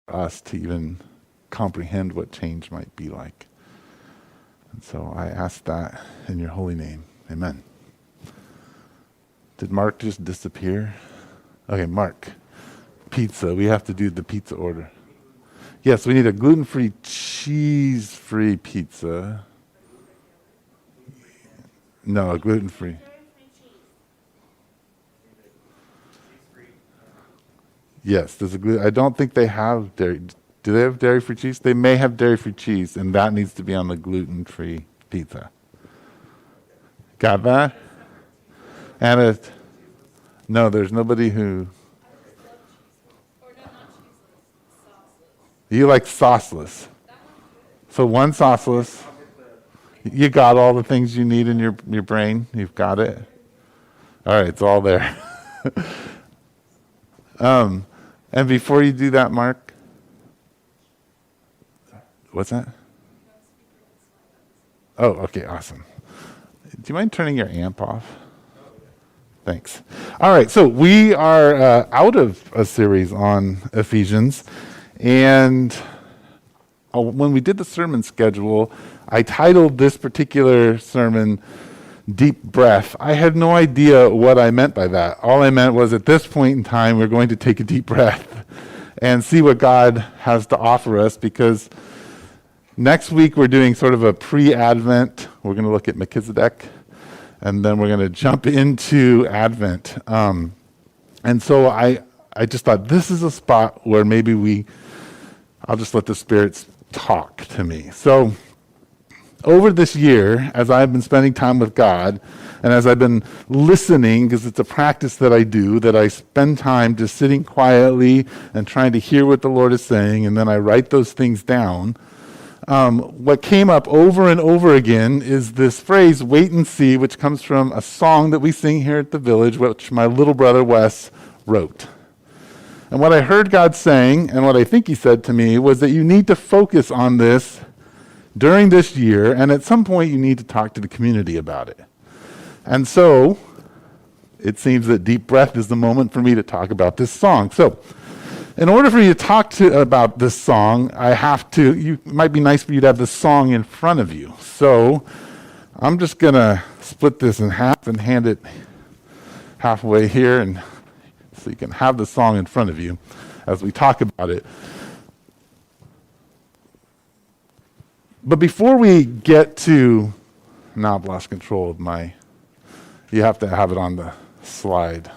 us to even comprehend what change might be like. And so I ask that in your holy name. Amen. Did Mark just disappear? Okay, Mark. Pizza. We have to do the pizza order. Yes, we need a gluten-free, cheese-free pizza. No, a gluten-free. Yes, there's a gluten. I don't think they have dairy. Do they have dairy-free cheese? They may have dairy-free cheese, and that needs to be on the gluten-free pizza. Got that? And no, there's nobody who. You like sauceless. So one sauceless. You got all the things you need in your brain. You've got it. All right, it's all there. And before you do that, Mark, what's that? Oh, okay, awesome. Do you mind turning your amp off? Thanks. All right, so we are out of a series on Ephesians, and when we did the sermon schedule, I titled this particular sermon, Deep Breath. I had no idea what I meant by that. All I meant was at this point in time, we're going to take a deep breath and see what God has to offer us, because next week we're doing sort of a pre-Advent. We're going to look at Melchizedek, and then we're going to jump into Advent. And so I just thought this is a spot where maybe I'll just let the spirits talk to me. So over this year, as I've been spending time with God, and as I've been listening, because it's a practice that I do, that I spend time just sitting quietly and trying to hear what the Lord is saying, and then I write those things down. What came up over and over again is this phrase, wait and see, which comes from a song that we sing here at the village, which my little brother Wes wrote. And what I heard God saying, and what I think he said to me, was that you need to focus on this during this year, and at some point you need to talk to the community about it. And so it seems that deep breath is the moment for me to talk about this song. So in order for you to talk about this song, it might be nice for you to have the song in front of you. So I'm just going to split this in half and hand it halfway here, and so you can have the song in front of you as we talk about it. But before we get to, now I've lost control of you have to have it on the slide.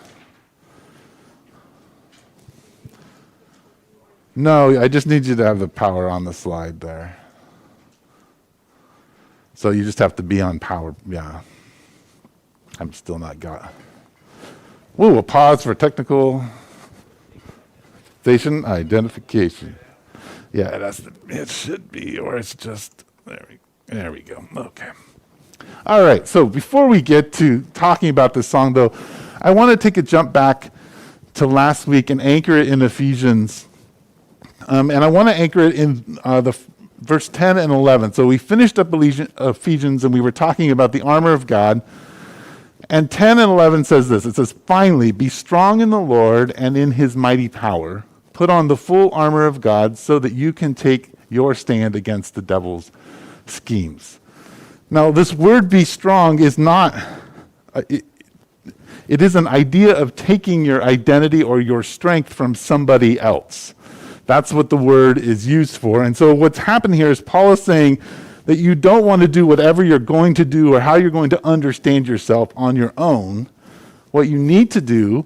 No, I just need you to have the power on the slide there. So you just have to be on power, yeah. I'm still not got. We'll pause for technical station identification. Yeah, it should be, or it's just, there we go. Okay. All right, so before we get to talking about this song, though, I want to take a jump back to last week and anchor it in Ephesians. And I want to anchor it in the verse 10 and 11. So we finished up Ephesians, and we were talking about the armor of God. And 10 and 11 says this. It says, finally, be strong in the Lord and in his mighty power. Put on the full armor of God so that you can take your stand against the devil's schemes. Now, this word be strong is not, it is an idea of taking your identity or your strength from somebody else. That's what the word is used for. And so what's happened here is Paul is saying that you don't want to do whatever you're going to do or how you're going to understand yourself on your own. What you need to do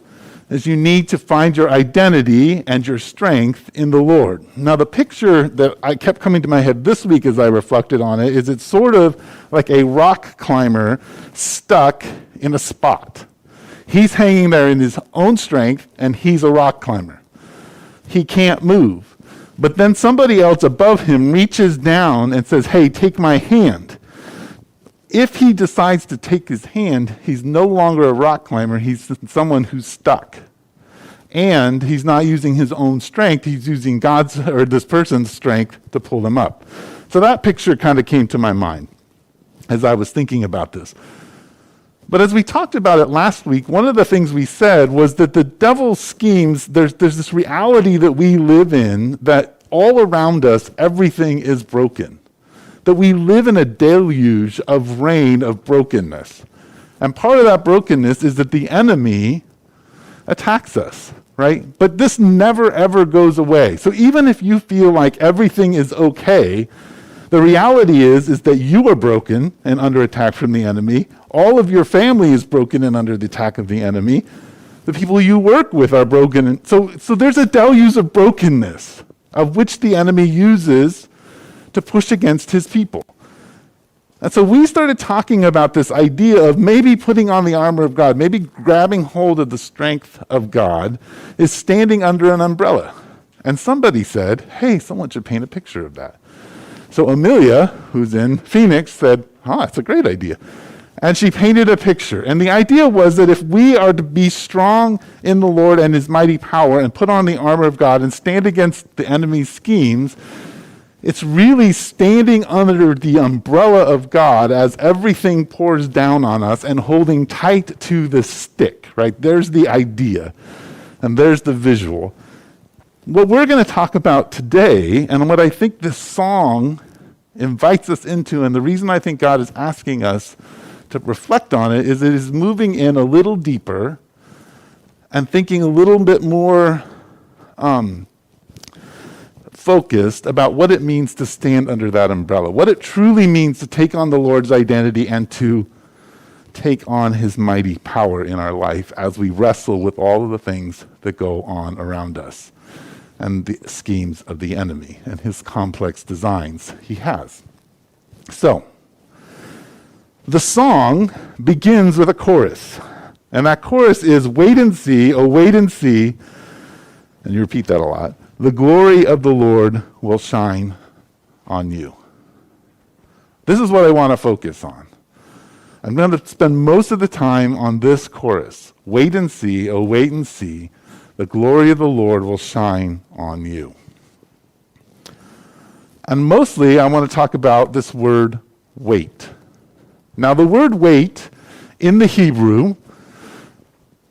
is you need to find your identity and your strength in the Lord. Now, the picture that I kept coming to my head this week as I reflected on it is it's sort of like a rock climber stuck in a spot. He's hanging there in his own strength, and he's a rock climber. He can't move. But then somebody else above him reaches down and says, hey, take my hand. If he decides to take his hand, he's no longer a rock climber. He's someone who's stuck. And he's not using his own strength. He's using God's or this person's strength to pull him up. So that picture kind of came to my mind as I was thinking about this. But as we talked about it last week, one of the things we said was that the devil's schemes, there's this reality that we live in that all around us, everything is broken. That we live in a deluge of rain of brokenness. And part of that brokenness is that the enemy attacks us, right? But this never ever goes away. So even if you feel like everything is okay, the reality is that you are broken and under attack from the enemy. All of your family is broken and under the attack of the enemy. The people you work with are broken. And so there's a deluge of brokenness of which the enemy uses to push against his people. And so we started talking about this idea of maybe putting on the armor of God, maybe grabbing hold of the strength of God is standing under an umbrella. And somebody said, hey, someone should paint a picture of that. So Amelia, who's in Phoenix, said, that's a great idea. And she painted a picture. And the idea was that if we are to be strong in the Lord and his mighty power and put on the armor of God and stand against the enemy's schemes, it's really standing under the umbrella of God as everything pours down on us and holding tight to the stick, right? There's the idea, and there's the visual. What we're going to talk about today, and what I think this song invites us into, and the reason I think God is asking us to reflect on it is moving in a little deeper and thinking a little bit more focused about what it means to stand under that umbrella, what it truly means to take on the Lord's identity and to take on his mighty power in our life as we wrestle with all of the things that go on around us and the schemes of the enemy and his complex designs he has. So, the song begins with a chorus, and that chorus is, wait and see, oh wait and see, and you repeat that a lot, the glory of the Lord will shine on you. This is what I want to focus on. I'm going to spend most of the time on this chorus. Wait and see, oh wait and see, the glory of the Lord will shine on you. And mostly I want to talk about this word wait. Now the word wait in the Hebrew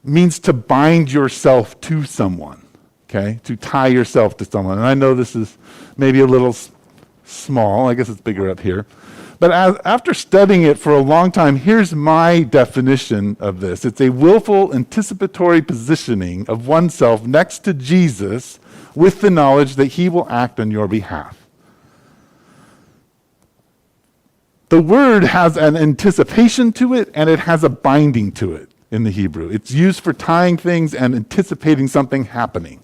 means to bind yourself to someone, okay? To tie yourself to someone. And I know this is maybe a little small. I guess it's bigger up here. But after studying it for a long time, here's my definition of this. It's a willful, anticipatory positioning of oneself next to Jesus with the knowledge that he will act on your behalf. The word has an anticipation to it, and it has a binding to it in the Hebrew. It's used for tying things and anticipating something happening.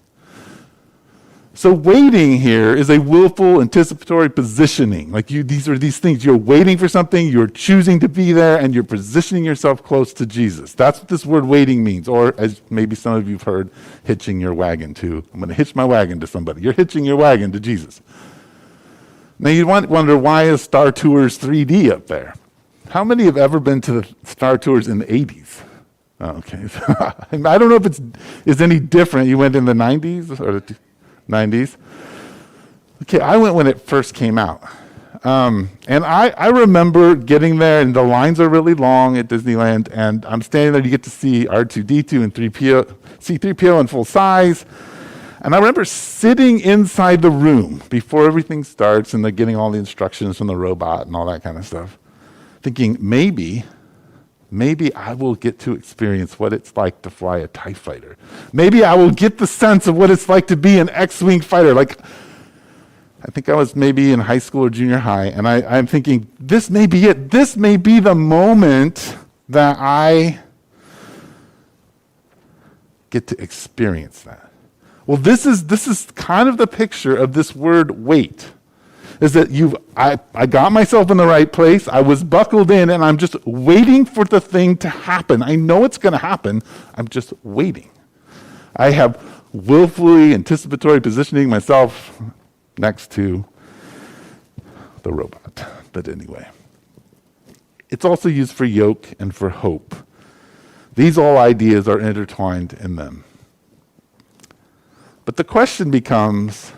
So waiting here is a willful, anticipatory positioning. Like these are these things. You're waiting for something, you're choosing to be there, and you're positioning yourself close to Jesus. That's what this word waiting means. Or, as maybe some of you have heard, hitching your wagon to. I'm going to hitch my wagon to somebody. You're hitching your wagon to Jesus. Now you wonder, why is Star Tours 3D up there? How many have ever been to the Star Tours in the 80s? Oh, okay. I don't know if it's any different. You went in the 90s or the 90s? Okay, I went when it first came out. And I remember getting there, and the lines are really long at Disneyland, and I'm standing there, you get to see R2-D2 and C-3PO in full size. And I remember sitting inside the room before everything starts, and they're getting all the instructions from the robot and all that kind of stuff, thinking, maybe I will get to experience what it's like to fly a TIE fighter. Maybe I will get the sense of what it's like to be an X-Wing fighter. Like, I think I was maybe in high school or junior high, and I'm thinking, this may be it. This may be the moment that I get to experience that. Well, this is kind of the picture of this word wait. Is that I got myself in the right place, I was buckled in, and I'm just waiting for the thing to happen. I know it's going to happen, I'm just waiting. I have willfully anticipatory positioning myself next to the robot. But anyway, it's also used for yoke and for hope. These all ideas are intertwined in them. But the question becomes,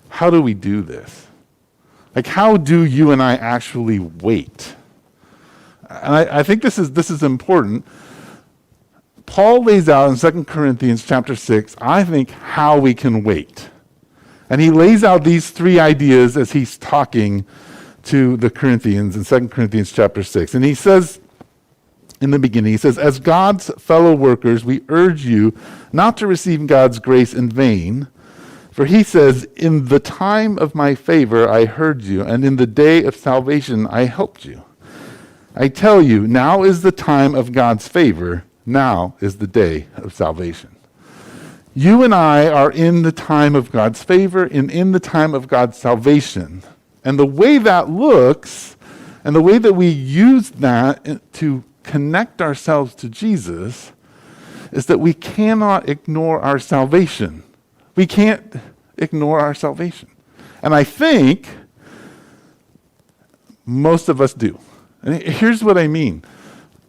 how do we do this? Like, how do you and I actually wait? And I think this is important. Paul lays out in 2 Corinthians chapter 6, I think, how we can wait. And he lays out these three ideas as he's talking to the Corinthians in 2 Corinthians chapter 6. And he says, in the beginning, he says, as God's fellow workers, we urge you not to receive God's grace in vain. For he says, in the time of my favor I heard you, and in the day of salvation I helped you. I tell you, now is the time of God's favor. Now is the day of salvation. You and I are in the time of God's favor and in the time of God's salvation. And the way that looks, and the way that we use that to connect ourselves to Jesus, is that we cannot ignore our salvation. We can't ignore our salvation. And I think most of us do. And here's what I mean.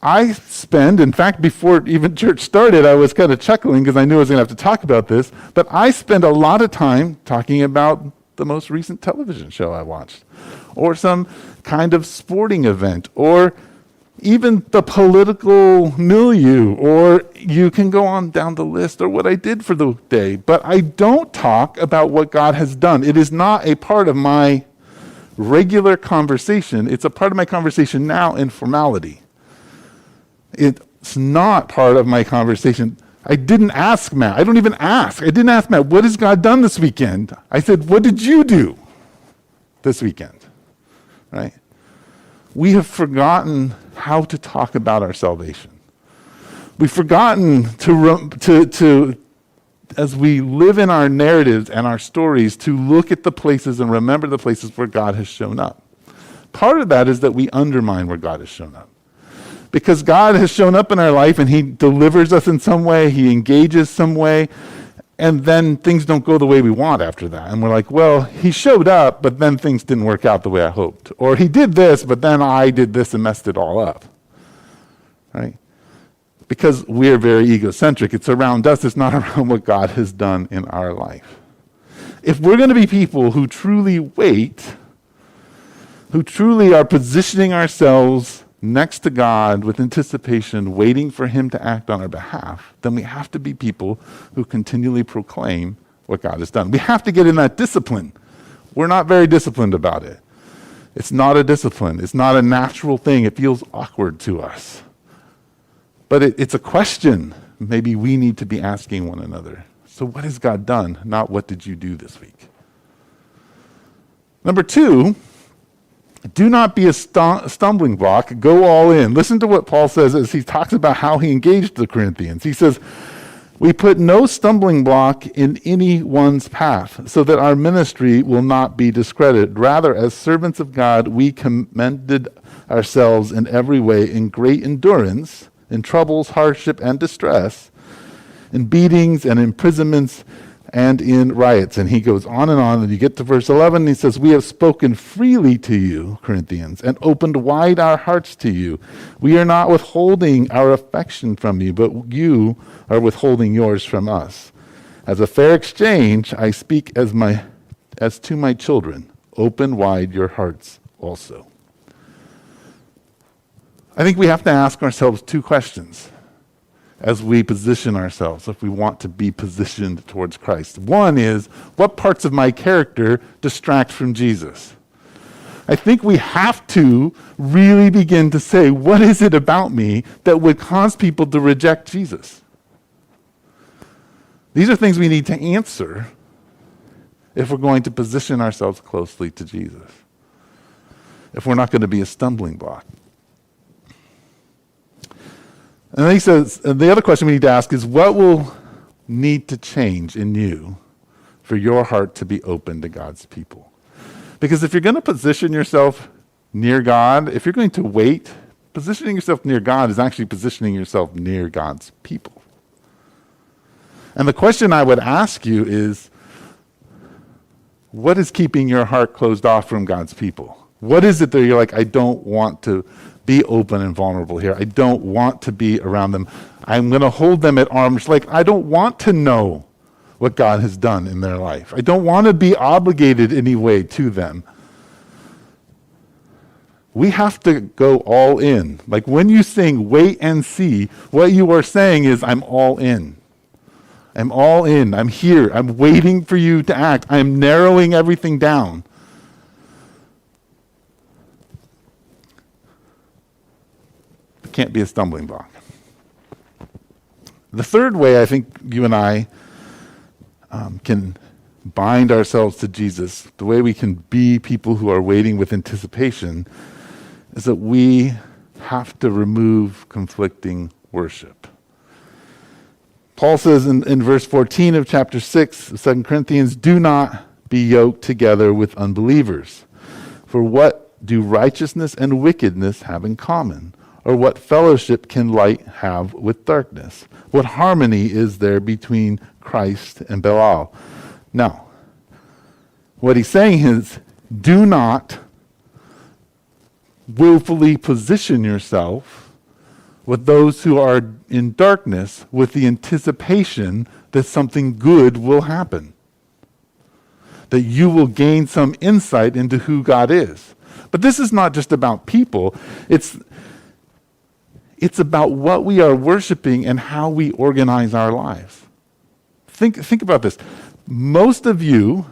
I spend, in fact, before even church started, I was kind of chuckling because I knew I was going to have to talk about this, but I spend a lot of time talking about the most recent television show I watched, or some kind of sporting event, or even the political milieu, or you can go on down the list, or what I did for the day. But I don't talk about what God has done. It is not a part of my regular conversation. It's a part of my conversation now in formality. It's not part of my conversation. I didn't ask Matt. I don't even ask. I didn't ask Matt, what has God done this weekend? I said, what did you do this weekend? Right? We have forgotten how to talk about our salvation. We've forgotten to as we live in our narratives and our stories, to look at the places and remember the places where God has shown up. Part of that is that we undermine where God has shown up. Because God has shown up in our life and he delivers us in some way, he engages some way, and then things don't go the way we want after that. And we're like, well, he showed up, but then things didn't work out the way I hoped. Or he did this, but then I did this and messed it all up. Right? Because we're very egocentric. It's around us. It's not around what God has done in our life. If we're going to be people who truly wait, who truly are positioning ourselves next to God with anticipation, waiting for him to act on our behalf, then we have to be people who continually proclaim what God has done. We have to get in that discipline. We're not very disciplined about it. It's not a discipline. It's not a natural thing. It feels awkward to us. But it's a question maybe we need to be asking one another. So what has God done? Not what did you do this week? Number 2, do not be a stumbling block. Go all in. Listen to what Paul says as he talks about how he engaged the Corinthians. He says, we put no stumbling block in anyone's path so that our ministry will not be discredited. Rather, as servants of God, we commended ourselves in every way in great endurance, in troubles, hardship, and distress, in beatings and imprisonments, and in riots. And he goes on, and you get to verse 11, and he says, we have spoken freely to you, Corinthians, and opened wide our hearts to you. We are not withholding our affection from you, but you are withholding yours from us. As a fair exchange, I speak as to my children. Open wide your hearts also. I think we have to ask ourselves 2 questions as we position ourselves, if we want to be positioned towards Christ. One is, what parts of my character distract from Jesus? I think we have to really begin to say, what is it about me that would cause people to reject Jesus? These are things we need to answer if we're going to position ourselves closely to Jesus, if we're not going to be a stumbling block. And then he says, the other question we need to ask is, what will need to change in you for your heart to be open to God's people? Because if you're going to position yourself near God, if you're going to wait, positioning yourself near God is actually positioning yourself near God's people. And the question I would ask you is, what is keeping your heart closed off from God's people? What is it that you're like, I don't want to be open and vulnerable here. I don't want to be around them. I'm going to hold them at arm's length. I don't want to know what God has done in their life. I don't want to be obligated in any way to them. We have to go all in. Like when you sing wait and see, what you are saying is, I'm all in. I'm all in. I'm here. I'm waiting for you to act. I'm narrowing everything down. It can't be a stumbling block. The third way I think you and I can bind ourselves to Jesus, the way we can be people who are waiting with anticipation, is that we have to remove conflicting worship. Paul says in verse 14 of chapter 6 of 2 Corinthians, do not be yoked together with unbelievers. For what do righteousness and wickedness have in common? Or what fellowship can light have with darkness? What harmony is there between Christ and Belial? Now, what he's saying is, do not willfully position yourself with those who are in darkness with the anticipation that something good will happen, that you will gain some insight into who God is. But this is not just about people. It's about what we are worshiping and how we organize our lives. Think about this. Most of you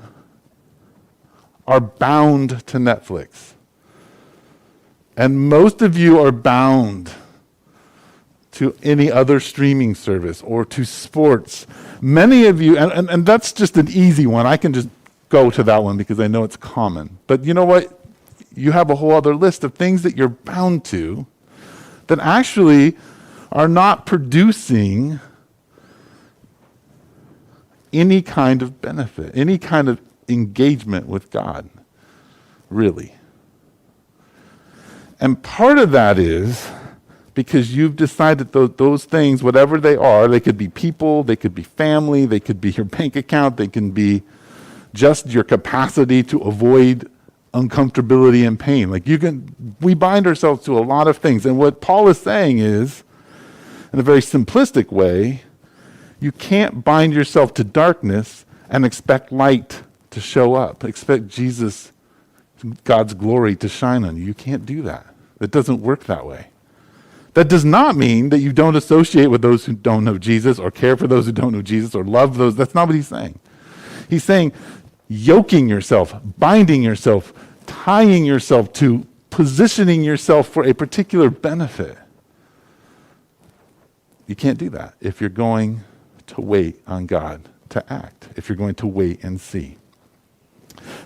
are bound to Netflix. And most of you are bound to any other streaming service or to sports. Many of you, and that's just an easy one. I can just go to that one because I know it's common. But you know what? You have a whole other list of things that you're bound to that actually are not producing any kind of benefit, any kind of engagement with God, really. And part of that is because you've decided those things, whatever they are, they could be people, they could be family, they could be your bank account, they can be just your capacity to avoid uncomfortability and pain. We bind ourselves to a lot of things. And what Paul is saying is, in a very simplistic way, you can't bind yourself to darkness and expect light to show up. Expect Jesus, God's glory to shine on you. You can't do that. It doesn't work that way. That does not mean that you don't associate with those who don't know Jesus or care for those who don't know Jesus or love those. That's not what he's saying. He's saying yoking yourself, binding yourself, tying yourself to, positioning yourself for a particular benefit. You can't do that if you're going to wait on God to act, if you're going to wait and see.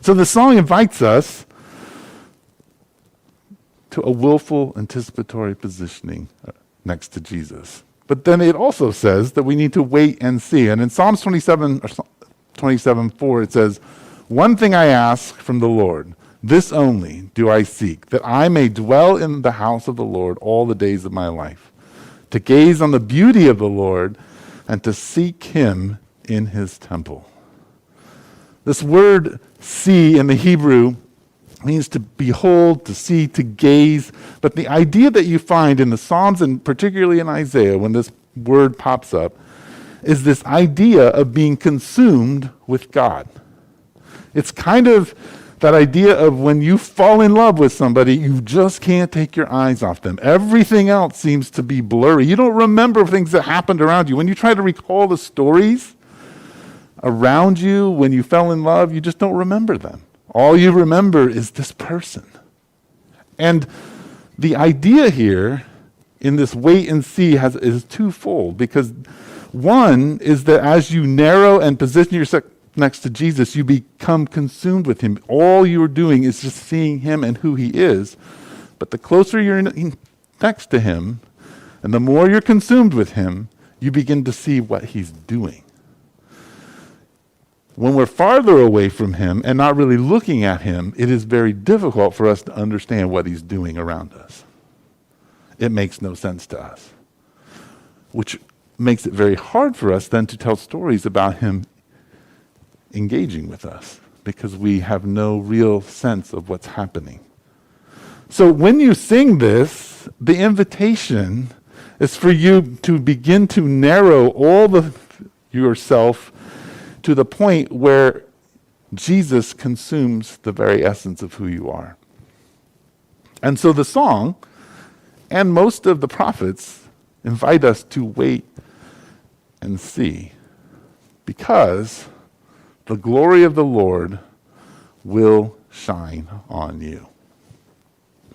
So the song invites us to a willful anticipatory positioning next to Jesus. But then it also says that we need to wait and see. And in Psalms 27:4, it says, one thing I ask from the Lord, this only do I seek, that I may dwell in the house of the Lord all the days of my life, to gaze on the beauty of the Lord and to seek him in his temple. This word see in the Hebrew means to behold, to see, to gaze. But the idea that you find in the Psalms, and particularly in Isaiah, when this word pops up, is this idea of being consumed with God. It's kind of that idea of when you fall in love with somebody, you just can't take your eyes off them. Everything else seems to be blurry. You don't remember things that happened around you. When you try to recall the stories around you when you fell in love, you just don't remember them. All you remember is this person. And the idea here in this wait and see is twofold, because one is that as you narrow and position yourself next to Jesus, you become consumed with him. All you're doing is just seeing him and who he is. But the closer you're next to him, and the more you're consumed with him, you begin to see what he's doing. When we're farther away from him and not really looking at him, it is very difficult for us to understand what he's doing around us. It makes no sense to us, which makes it very hard for us then to tell stories about him engaging with us, because we have no real sense of what's happening. So when you sing this, the invitation is for you to begin to narrow yourself to the point where Jesus consumes the very essence of who you are. And so the song and most of the prophets invite us to wait and see, because the glory of the Lord will shine on you,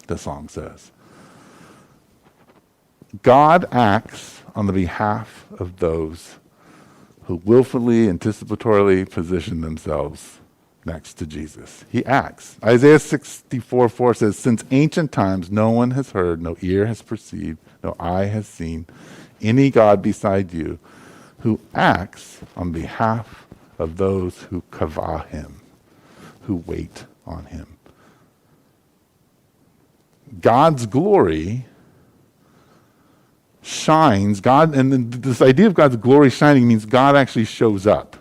the song says. God acts on the behalf of those who willfully, anticipatorily position themselves next to Jesus. He acts. Isaiah 64:4 says, since ancient times no one has heard, no ear has perceived, no eye has seen any God beside you who acts on behalf of those who kavah him, who wait on him. God's glory shines. God, and this idea of God's glory shining means God actually shows up.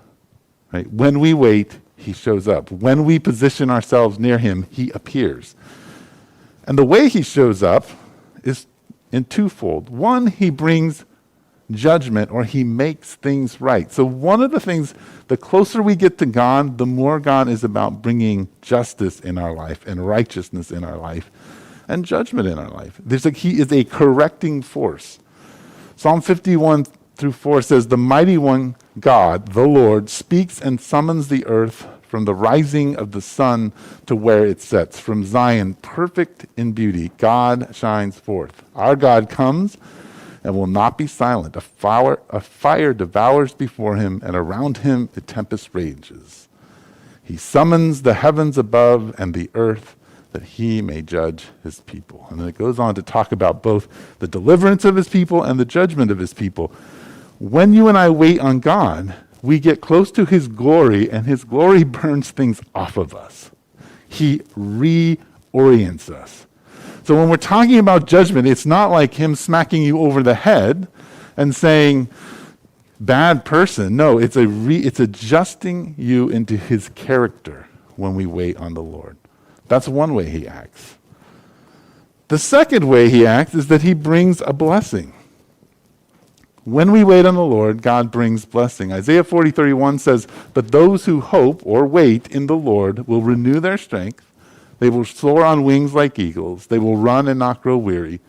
Right? When we wait, he shows up. When we position ourselves near him, he appears. And the way he shows up is in twofold. One, he brings judgment, or he makes things right. So one of the things, the closer we get to God, the more God is about bringing justice in our life and righteousness in our life and judgment in our life. He is a correcting force. Psalm 51:4 says, the mighty one, God, the Lord, speaks and summons the earth from the rising of the sun to where it sets. From Zion, perfect in beauty, God shines forth. Our God comes and will not be silent. A fire devours before him, and around him a tempest rages. He summons the heavens above and the earth that he may judge his people. And then it goes on to talk about both the deliverance of his people and the judgment of his people. When you and I wait on God, we get close to his glory, and his glory burns things off of us. He reorients us. So when we're talking about judgment, it's not like him smacking you over the head and saying, bad person. No, it's adjusting you into his character when we wait on the Lord. That's one way he acts. The second way he acts is that he brings a blessing. When we wait on the Lord, God brings blessing. Isaiah 40:31 says, but those who hope or wait in the Lord will renew their strength. They will soar on wings like eagles. They will run and not grow weary.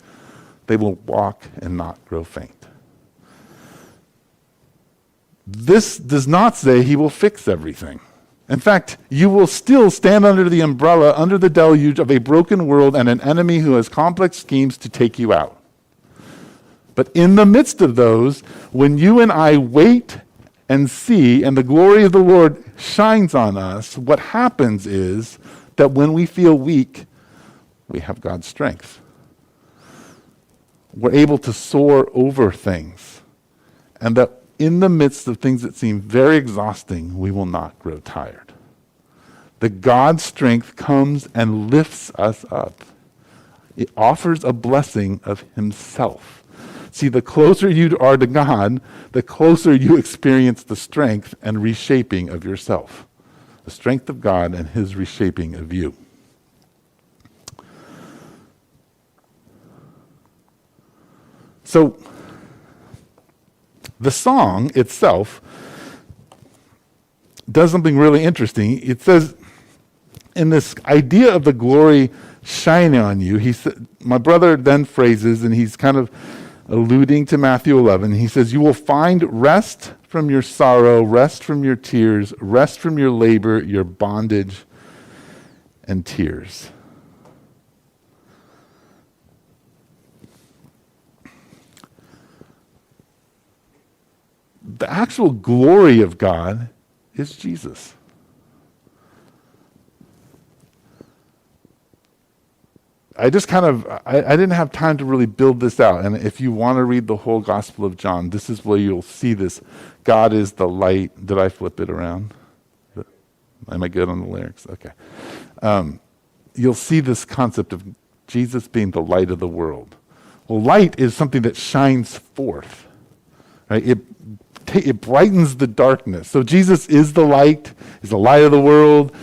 They will walk and not grow faint. This does not say he will fix everything. In fact, you will still stand under the umbrella, under the deluge of a broken world and an enemy who has complex schemes to take you out. But in the midst of those, when you and I wait and see, and the glory of the Lord shines on us, what happens is that when we feel weak, we have God's strength. We're able to soar over things. And that in the midst of things that seem very exhausting, we will not grow tired. That God's strength comes and lifts us up. It offers a blessing of himself. See, the closer you are to God, the closer you experience the strength and reshaping of yourself. The strength of God and his reshaping of you. So, the song itself does something really interesting. It says, in this idea of the glory shining on you, my brother then phrases, and he's kind of alluding to Matthew 11. He says, you will find rest from your sorrow, rest from your tears, rest from your labor, your bondage, and tears. The actual glory of God is Jesus. I didn't have time to really build this out. And if you want to read the whole Gospel of John, this is where you'll see this. God is the light. Did I flip it around? Am I good on the lyrics? Okay. You'll see this concept of Jesus being the light of the world. Well, light is something that shines forth. Right? It brightens the darkness. So Jesus is the light. He's the light of the world.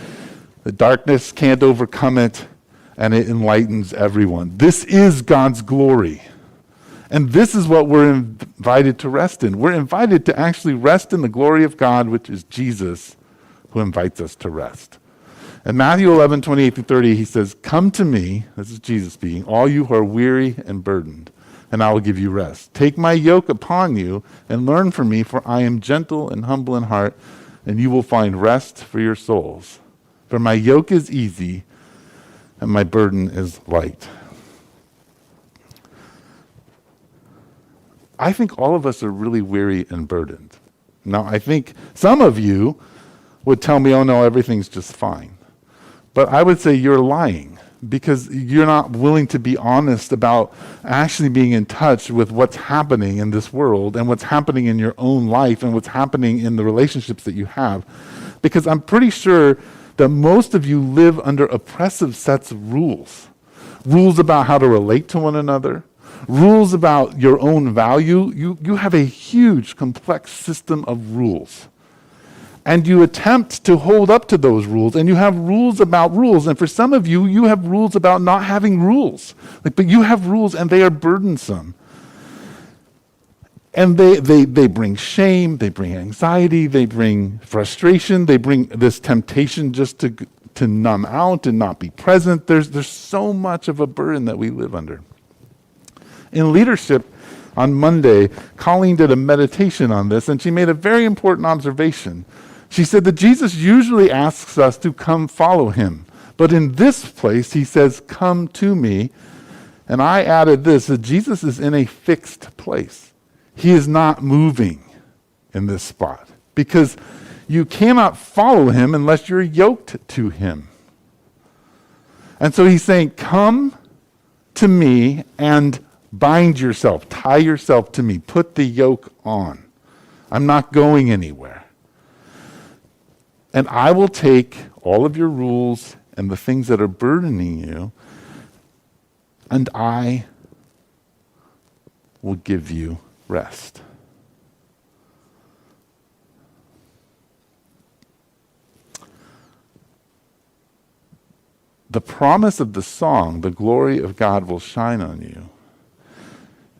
The darkness can't overcome it. And it enlightens everyone. This is God's glory. And this is what we're invited to rest in. We're invited to actually rest in the glory of God, which is Jesus, who invites us to rest. In Matthew 11:28-30, he says, "Come to me," this is Jesus speaking, "all you who are weary and burdened, and I will give you rest. Take my yoke upon you and learn from me, for I am gentle and humble in heart, and you will find rest for your souls. For my yoke is easy and my burden is light." I think all of us are really weary and burdened. Now, I think some of you would tell me, "Oh no, everything's just fine." But I would say you're lying, because you're not willing to be honest about actually being in touch with what's happening in this world and what's happening in your own life and what's happening in the relationships that you have. Because I'm pretty sure that most of you live under oppressive sets of rules. Rules about how to relate to one another, rules about your own value. You have a huge, complex system of rules. And you attempt to hold up to those rules, and you have rules about rules. And for some of you, you have rules about not having rules. But you have rules, and they are burdensome. And they bring shame, they bring anxiety, they bring frustration, they bring this temptation just to numb out and not be present. There's so much of a burden that we live under. In leadership, on Monday, Colleen did a meditation on this, and she made a very important observation. She said that Jesus usually asks us to come follow him. But in this place, he says, "Come to me." And I added this, that Jesus is in a fixed place. He is not moving in this spot, because you cannot follow him unless you're yoked to him. And so he's saying, "Come to me and bind yourself, tie yourself to me, put the yoke on. I'm not going anywhere. And I will take all of your rules and the things that are burdening you, and I will give you rest." The promise of the song, "The glory of God will shine on you,"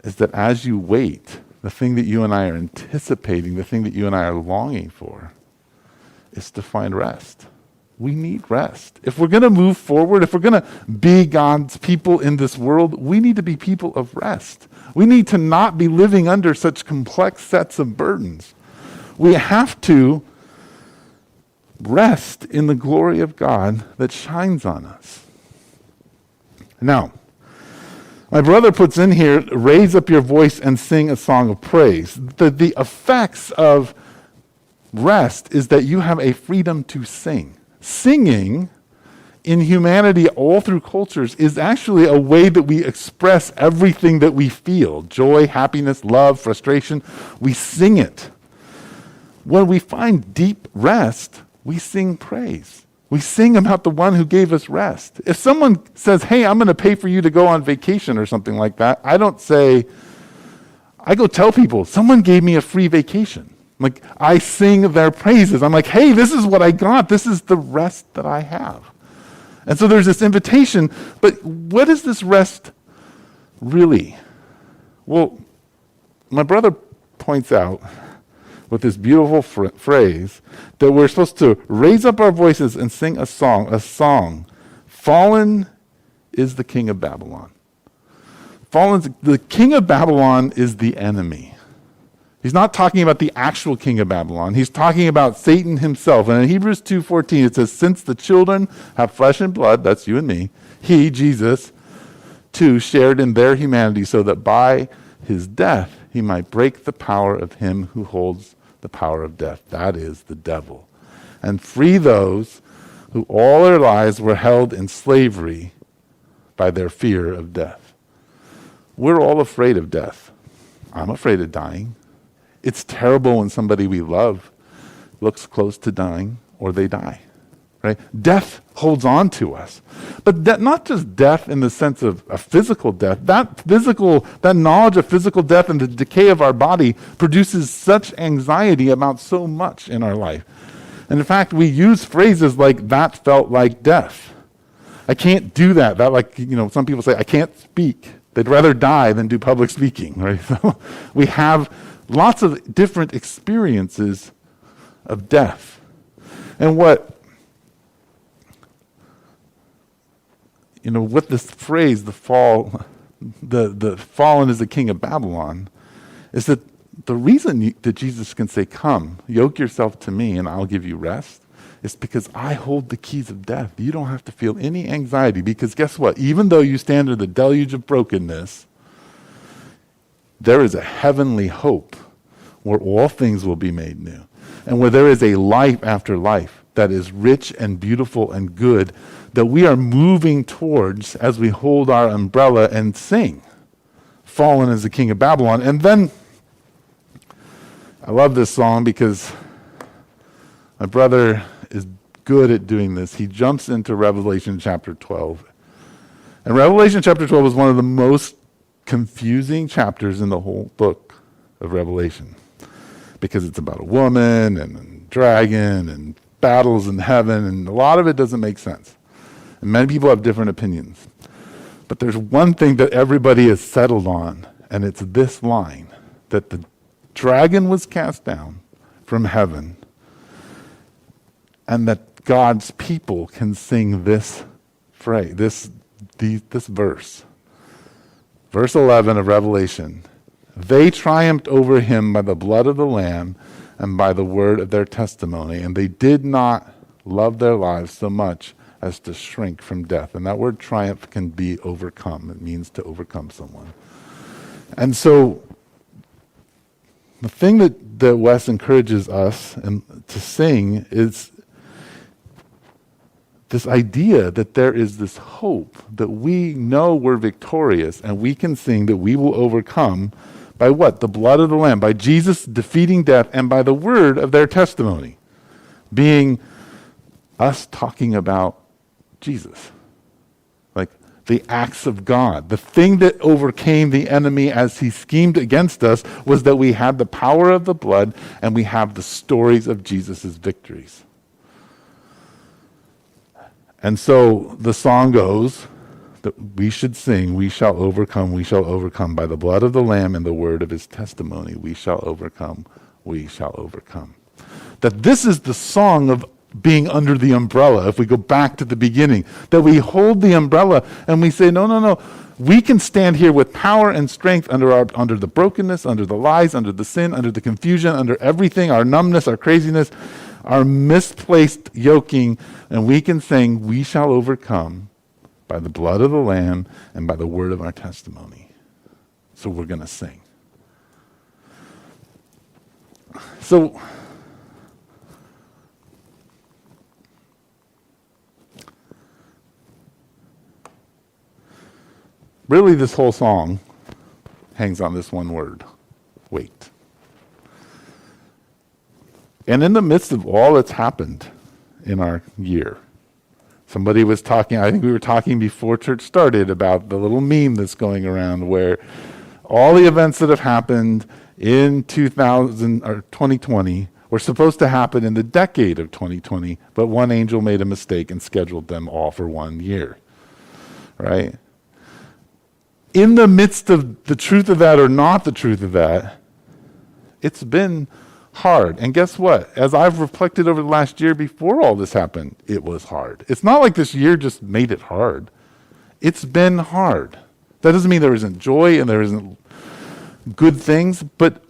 is that as you wait, the thing that you and I are anticipating, the thing that you and I are longing for, is to find rest. We need rest. If we're going to move forward, if we're going to be God's people in this world, we need to be people of rest. We need to not be living under such complex sets of burdens. We have to rest in the glory of God that shines on us. Now, my brother puts in here, "Raise up your voice and sing a song of praise." The effects of rest is that you have a freedom to sing. Singing in humanity, all through cultures, is actually a way that we express everything that we feel: joy, happiness, love, frustration. We sing it. When we find deep rest, we sing praise. We sing about the one who gave us rest. If someone says, "Hey, I'm going to pay for you to go on vacation," or something like that, I don't say, I go tell people, "Someone gave me a free vacation." Like, I sing their praises. I'm like, "Hey, this is what I got. This is the rest that I have." And so there's this invitation, but what is this rest really? Well, my brother points out with this beautiful phrase that we're supposed to raise up our voices and sing a song. Fallen is the king of Babylon. The king of Babylon is the enemy. He's not talking about the actual king of Babylon. He's talking about Satan himself. And in Hebrews 2:14, it says, "Since the children have flesh and blood," that's you and me, he, Jesus, too, shared in their humanity, so that by his death he might break the power of him who holds the power of death, that is, the devil, and free those who all their lives were held in slavery by their fear of death. We're all afraid of death. I'm afraid of dying. It's terrible when somebody we love looks close to dying or they die, right? Death holds on to us. But not just death in the sense of a physical death. That knowledge of physical death and the decay of our body produces such anxiety about so much in our life. And in fact, we use phrases like, "That felt like death." I can't do that. Some people say, "I can't speak." They'd rather die than do public speaking, right? So we have lots of different experiences of death. And what what this phrase, the fallen is the king of Babylon, is that the reason that Jesus can say, come, yoke yourself to me and I'll give you rest, is because I hold the keys of death. You don't have to feel any anxiety, because guess what? Even though you stand under the deluge of brokenness, there is a heavenly hope where all things will be made new, and where there is a life after life that is rich and beautiful and good, that we are moving towards as we hold our umbrella and sing, fallen is the king of Babylon. And then, I love this song because my brother is good at doing this. He jumps into Revelation chapter 12. And Revelation chapter 12 is one of the most confusing chapters in the whole book of Revelation, because it's about a woman and a dragon and battles in heaven, and a lot of it doesn't make sense. And many people have different opinions. But there's one thing that everybody is settled on, and it's this line, that the dragon was cast down from heaven, and that God's people can sing this phrase, this verse. Verse 11 of Revelation. They triumphed over him by the blood of the Lamb and by the word of their testimony, and they did not love their lives so much as to shrink from death. And that word triumph can be overcome. It means to overcome someone. And so the thing that Wes encourages us to sing is this idea that there is this hope, that we know we're victorious, and we can sing that we will overcome by what? The blood of the Lamb, by Jesus defeating death, and by the word of their testimony, being us talking about Jesus. Like the acts of God. The thing that overcame the enemy as he schemed against us was that we had the power of the blood, and we have the stories of Jesus' victories. And so the song goes that we should sing, we shall overcome by the blood of the Lamb and the word of his testimony. We shall overcome, we shall overcome. That this is the song of being under the umbrella, if we go back to the beginning, that we hold the umbrella and we say, no, we can stand here with power and strength under the brokenness, under the lies, under the sin, under the confusion, under everything, our numbness, our craziness, our misplaced yoking, and we can sing, we shall overcome by the blood of the Lamb and by the word of our testimony. So we're going to sing. So, really this whole song hangs on this one word, wait. And in the midst of all that's happened in our year, somebody was talking, I think we were talking before church started, about the little meme that's going around where all the events that have happened in 2020 were supposed to happen in the decade of 2020, but one angel made a mistake and scheduled them all for 1 year, right? In the midst of the truth of that or not the truth of that, it's been hard. And guess what? As I've reflected over the last year before all this happened, it was hard. It's not like this year just made it hard. It's been hard. That doesn't mean there isn't joy and there isn't good things, but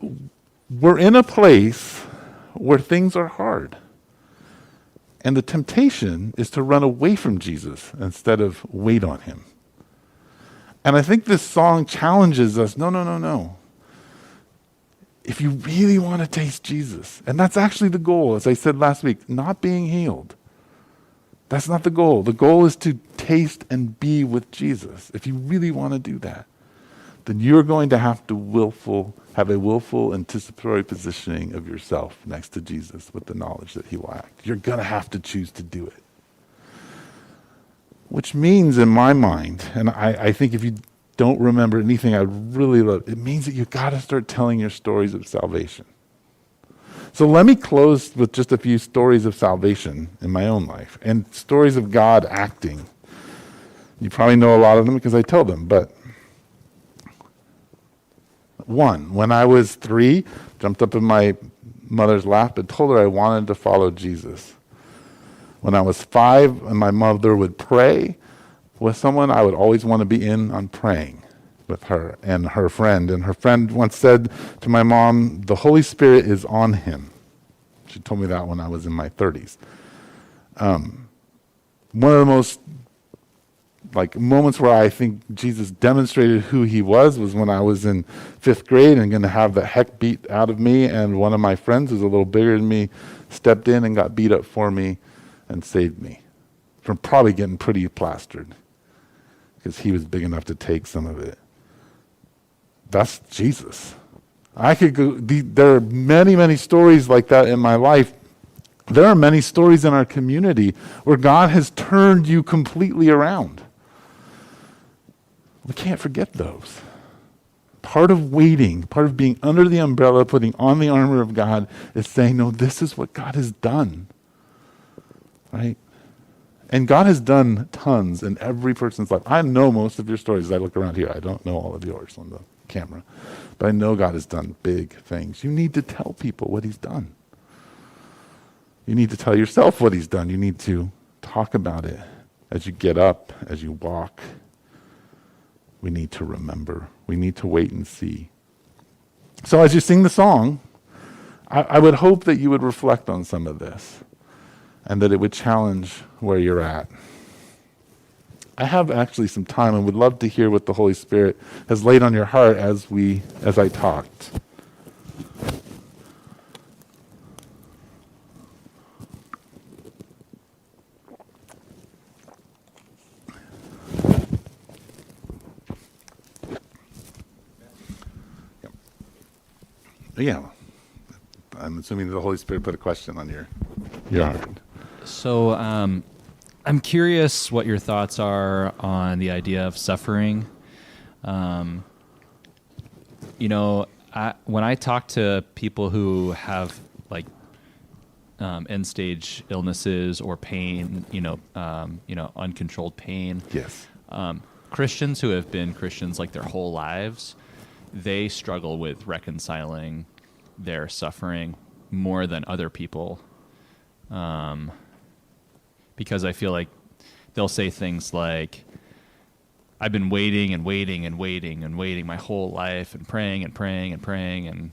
we're in a place where things are hard. And the temptation is to run away from Jesus instead of wait on him. And I think this song challenges us, no. If you really want to taste Jesus, and that's actually the goal, as I said last week, not being healed. That's not the goal. The goal is to taste and be with Jesus. If you really want to do that, then you're going to have to have a willful anticipatory positioning of yourself next to Jesus with the knowledge that he will act. You're going to have to choose to do it. Which means, in my mind, and I think if you don't remember anything I really love, it means that you got to start telling your stories of salvation. So let me close with just a few stories of salvation in my own life and stories of God acting. You probably know a lot of them because I tell them, but one, when I was 3, jumped up in my mother's lap and told her I wanted to follow Jesus. When I was 5 and my mother would pray, with someone, I would always want to be in on praying with her and her friend. And her friend once said to my mom, the Holy Spirit is on him. She told me that when I was in my 30s. One of the most moments where I think Jesus demonstrated who he was when I was in 5th grade and going to have the heck beat out of me, and one of my friends who's a little bigger than me stepped in and got beat up for me and saved me from probably getting pretty plastered because he was big enough to take some of it. That's Jesus. I could go. There are many, many stories like that in my life. There are many stories in our community where God has turned you completely around. We can't forget those. Part of waiting, part of being under the umbrella, putting on the armor of God, is saying, no, this is what God has done. Right? And God has done tons in every person's life. I know most of your stories as I look around here. I don't know all of yours on the camera. But I know God has done big things. You need to tell people what he's done. You need to tell yourself what he's done. You need to talk about it as you get up, as you walk. We need to remember. We need to wait and see. So as you sing the song, I would hope that you would reflect on some of this and that it would challenge where you're at. I have actually some time and would love to hear what the Holy Spirit has laid on your heart as I talked. Yeah, I'm assuming the Holy Spirit put a question on your heart. So I'm curious what your thoughts are on the idea of suffering. When I talk to people who have end-stage illnesses or pain, uncontrolled pain. Yes. Christians who have been Christians their whole lives, they struggle with reconciling their suffering more than other people. Because I feel like they'll say things like, I've been waiting and waiting and waiting and waiting my whole life and praying and praying and praying.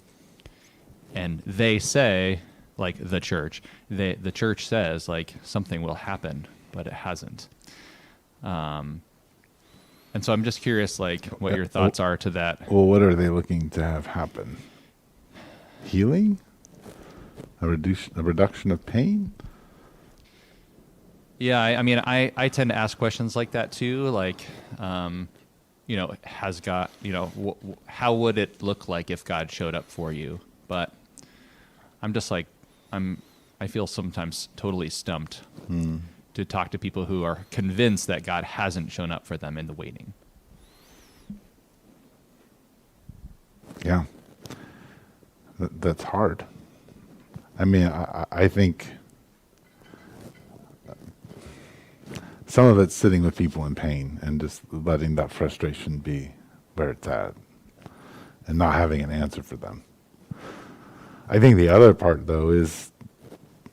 And they say, the church says, something will happen, but it hasn't. And so I'm just curious, what your thoughts are to that. Well, what are they looking to have happen? Healing? A reduction of pain? Yeah, I tend to ask questions like that too. Has God, how would it look like if God showed up for you? But I'm just I feel sometimes totally stumped to talk to people who are convinced that God hasn't shown up for them in the waiting. Yeah. That's hard. I think some of it's sitting with people in pain and just letting that frustration be where it's at and not having an answer for them. I think the other part, though, is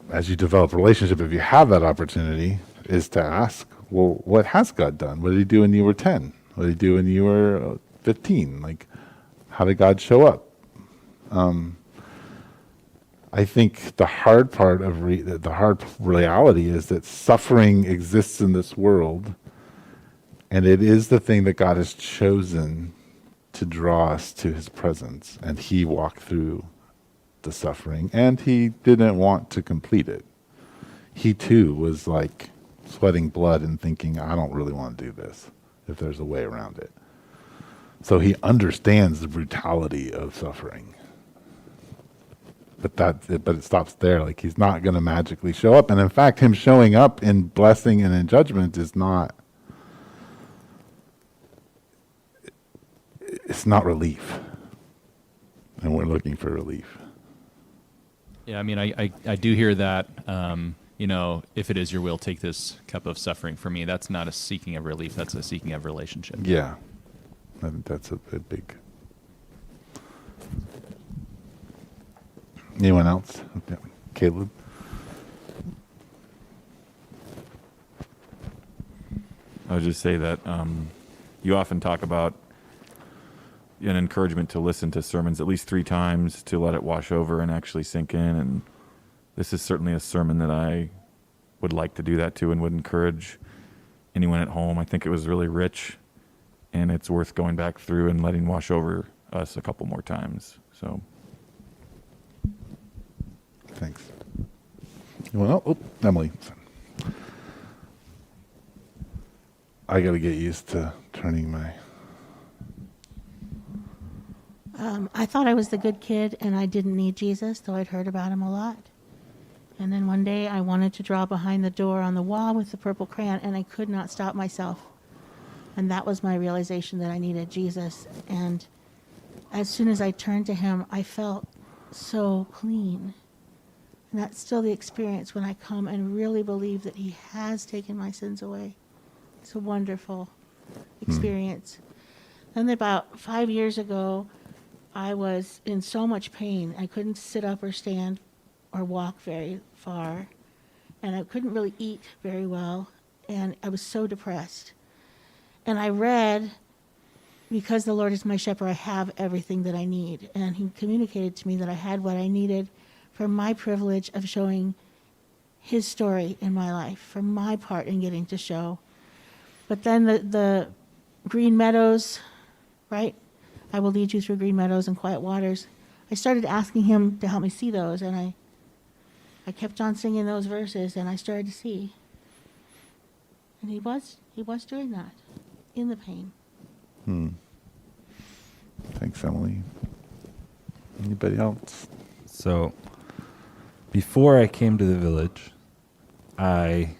as you develop a relationship, if you have that opportunity, is to ask, well, what has God done? What did he do when you were 10? What did he do when you were 15? How did God show up? I think the hard part of the hard reality is that suffering exists in this world, and it is the thing that God has chosen to draw us to his presence, and he walked through the suffering, and he didn't want to complete it. He too was sweating blood and thinking, I don't really want to do this if there's a way around it. So he understands the brutality of suffering. But it stops there. He's not going to magically show up. And in fact, him showing up in blessing and in judgment is not, it's not relief. And we're looking for relief. Yeah, I do hear that, if it is your will, take this cup of suffering for me. That's not a seeking of relief. That's a seeking of relationship. Yeah. I think that's a big... Anyone else? Okay. Caleb? I would just say that you often talk about an encouragement to listen to sermons at least 3 times to let it wash over and actually sink in. And this is certainly a sermon that I would like to do that to and would encourage anyone at home. I think it was really rich, and it's worth going back through and letting wash over us a couple more times. So, Thanks. Emily. I got to get used to turning my... I thought I was the good kid and I didn't need Jesus, though I'd heard about him a lot. And then one day I wanted to draw behind the door on the wall with the purple crayon, and I could not stop myself. And that was my realization that I needed Jesus. And as soon as I turned to him, I felt so clean. And that's still the experience when I come and really believe that he has taken my sins away. It's a wonderful experience. And about 5 years ago, I was in so much pain. I couldn't sit up or stand or walk very far. And I couldn't really eat very well. And I was so depressed. And I read, because the Lord is my shepherd, I have everything that I need. And he communicated to me that I had what I needed for my privilege of showing his story in my life, for my part in getting to show. But then the green meadows, right? I will lead you through green meadows and quiet waters. I started asking him to help me see those, and I kept on singing those verses, and I started to see. And he was doing that in the pain. Thanks, Emily. Anybody else? So, before I came to the village, I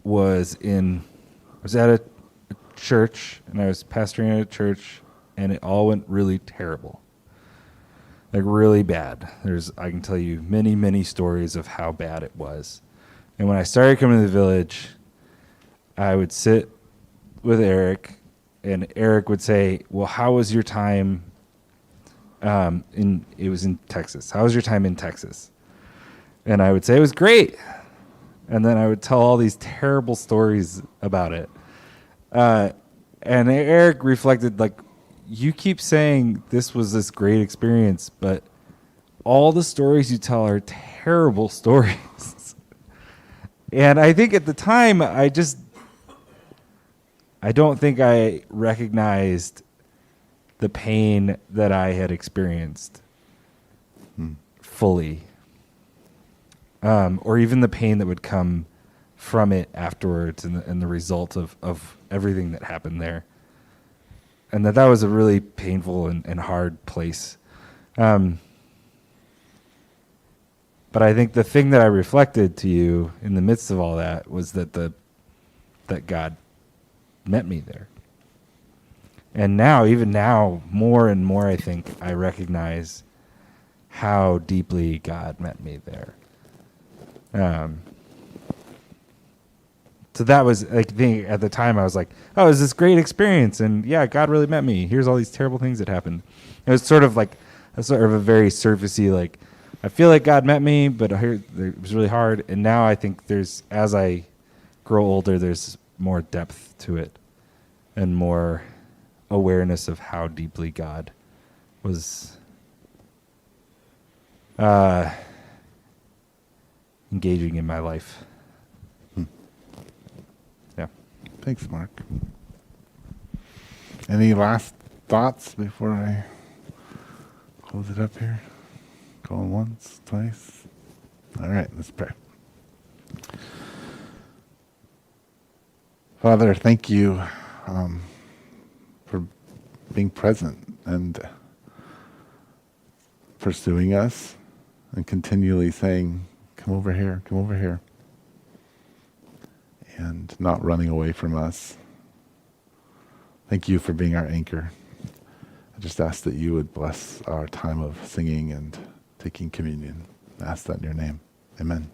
was at a church, and I was pastoring at a church, and it all went really terrible. Like, really bad. I can tell you many, many stories of how bad it was. And when I started coming to the village, I would sit with Eric, and Eric would say, well, how was your time it was in Texas. How was your time in Texas? And I would say it was great. And then I would tell all these terrible stories about it. And Eric reflected, like, you keep saying this was this great experience, but all the stories you tell are terrible stories. And I think at the time, I don't think I recognized the pain that I had experienced fully. Or even the pain that would come from it afterwards and the result of everything that happened there. And that was a really painful and hard place. But I think the thing that I reflected to you in the midst of all that was that God met me there. And now, even now, more and more, I think I recognize how deeply God met me there. So that was, like, at the time I was like, oh, it was this great experience, and yeah, God really met me. Here's all these terrible things that happened. It was sort of a very surfacey, like, I feel like God met me, but it was really hard. And now I think as I grow older, there's more depth to it and more awareness of how deeply God was engaging in my life. Yeah. Thanks, Mark. Any last thoughts before I close it up here? Going once, twice. All right, let's pray. Father, thank you for being present and pursuing us and continually saying, come over here, and not running away from us. Thank you for being our anchor. I just ask that you would bless our time of singing and taking communion. I ask that in your name. Amen.